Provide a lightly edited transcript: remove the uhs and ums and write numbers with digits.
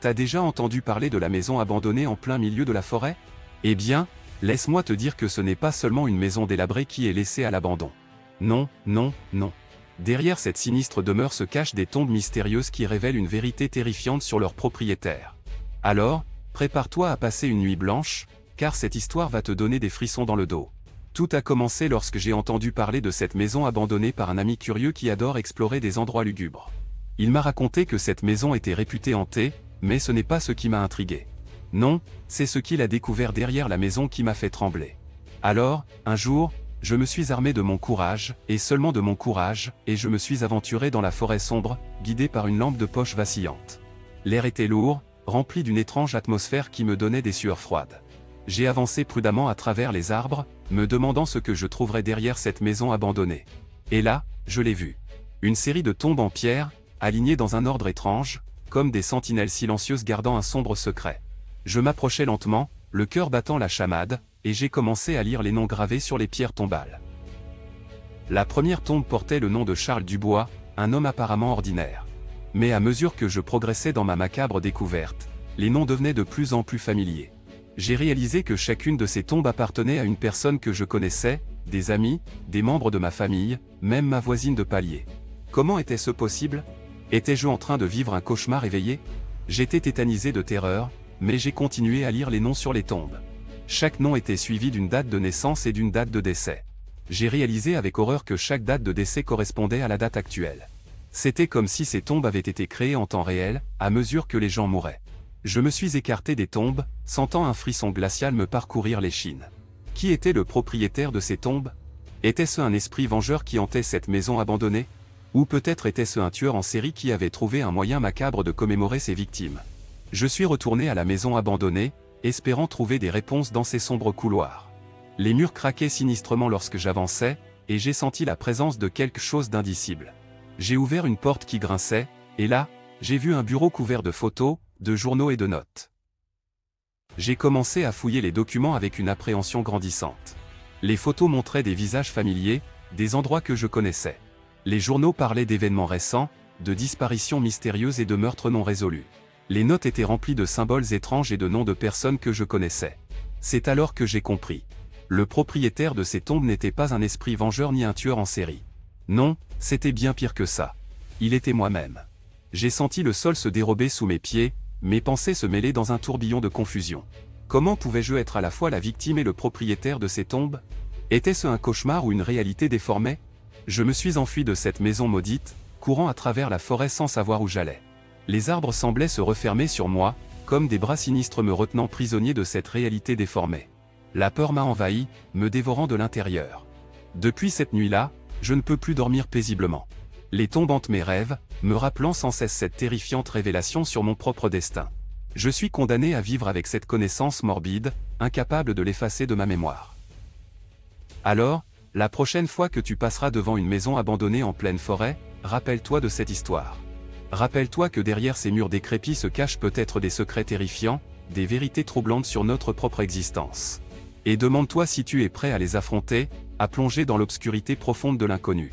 T'as déjà entendu parler de la maison abandonnée en plein milieu de la forêt? Eh bien, laisse-moi te dire que ce n'est pas seulement une maison délabrée qui est laissée à l'abandon. Non, non, non. Derrière cette sinistre demeure se cachent des tombes mystérieuses qui révèlent une vérité terrifiante sur leurs propriétaires. Alors, prépare-toi à passer une nuit blanche, car cette histoire va te donner des frissons dans le dos. Tout a commencé lorsque j'ai entendu parler de cette maison abandonnée par un ami curieux qui adore explorer des endroits lugubres. Il m'a raconté que cette maison était réputée hantée, mais ce n'est pas ce qui m'a intrigué. Non, c'est ce qu'il a découvert derrière la maison qui m'a fait trembler. Alors, un jour, je me suis armé de mon courage, et seulement de mon courage, et je me suis aventuré dans la forêt sombre, guidé par une lampe de poche vacillante. L'air était lourd, rempli d'une étrange atmosphère qui me donnait des sueurs froides. J'ai avancé prudemment à travers les arbres, me demandant ce que je trouverais derrière cette maison abandonnée. Et là, je l'ai vu. Une série de tombes en pierre, alignées dans un ordre étrange, comme des sentinelles silencieuses gardant un sombre secret. Je m'approchais lentement, le cœur battant la chamade, et j'ai commencé à lire les noms gravés sur les pierres tombales. La première tombe portait le nom de Charles Dubois, un homme apparemment ordinaire. Mais à mesure que je progressais dans ma macabre découverte, les noms devenaient de plus en plus familiers. J'ai réalisé que chacune de ces tombes appartenait à une personne que je connaissais, des amis, des membres de ma famille, même ma voisine de palier. Comment était-ce possible? Étais-je en train de vivre un cauchemar éveillé? J'étais tétanisé de terreur, mais j'ai continué à lire les noms sur les tombes. Chaque nom était suivi d'une date de naissance et d'une date de décès. J'ai réalisé avec horreur que chaque date de décès correspondait à la date actuelle. C'était comme si ces tombes avaient été créées en temps réel, à mesure que les gens mouraient. Je me suis écarté des tombes, sentant un frisson glacial me parcourir l'échine. Qui était le propriétaire de ces tombes? Était-ce un esprit vengeur qui hantait cette maison abandonnée? Ou peut-être était-ce un tueur en série qui avait trouvé un moyen macabre de commémorer ses victimes? Je suis retourné à la maison abandonnée, espérant trouver des réponses dans ces sombres couloirs. Les murs craquaient sinistrement lorsque j'avançais, et j'ai senti la présence de quelque chose d'indicible. J'ai ouvert une porte qui grinçait, et là, j'ai vu un bureau couvert de photos, de journaux et de notes. J'ai commencé à fouiller les documents avec une appréhension grandissante. Les photos montraient des visages familiers, des endroits que je connaissais. Les journaux parlaient d'événements récents, de disparitions mystérieuses et de meurtres non résolus. Les notes étaient remplies de symboles étranges et de noms de personnes que je connaissais. C'est alors que j'ai compris. Le propriétaire de ces tombes n'était pas un esprit vengeur ni un tueur en série. Non, c'était bien pire que ça. Il était moi-même. J'ai senti le sol se dérober sous mes pieds, mes pensées se mêler dans un tourbillon de confusion. Comment pouvais-je être à la fois la victime et le propriétaire de ces tombes? Était-ce un cauchemar ou une réalité déformée? Je me suis enfui de cette maison maudite, courant à travers la forêt sans savoir où j'allais. Les arbres semblaient se refermer sur moi, comme des bras sinistres me retenant prisonnier de cette réalité déformée. La peur m'a envahi, me dévorant de l'intérieur. Depuis cette nuit-là, je ne peux plus dormir paisiblement. Les tombes hantent mes rêves, me rappelant sans cesse cette terrifiante révélation sur mon propre destin. Je suis condamné à vivre avec cette connaissance morbide, incapable de l'effacer de ma mémoire. Alors, la prochaine fois que tu passeras devant une maison abandonnée en pleine forêt, rappelle-toi de cette histoire. Rappelle-toi que derrière ces murs décrépits se cachent peut-être des secrets terrifiants, des vérités troublantes sur notre propre existence. Et demande-toi si tu es prêt à les affronter, à plonger dans l'obscurité profonde de l'inconnu.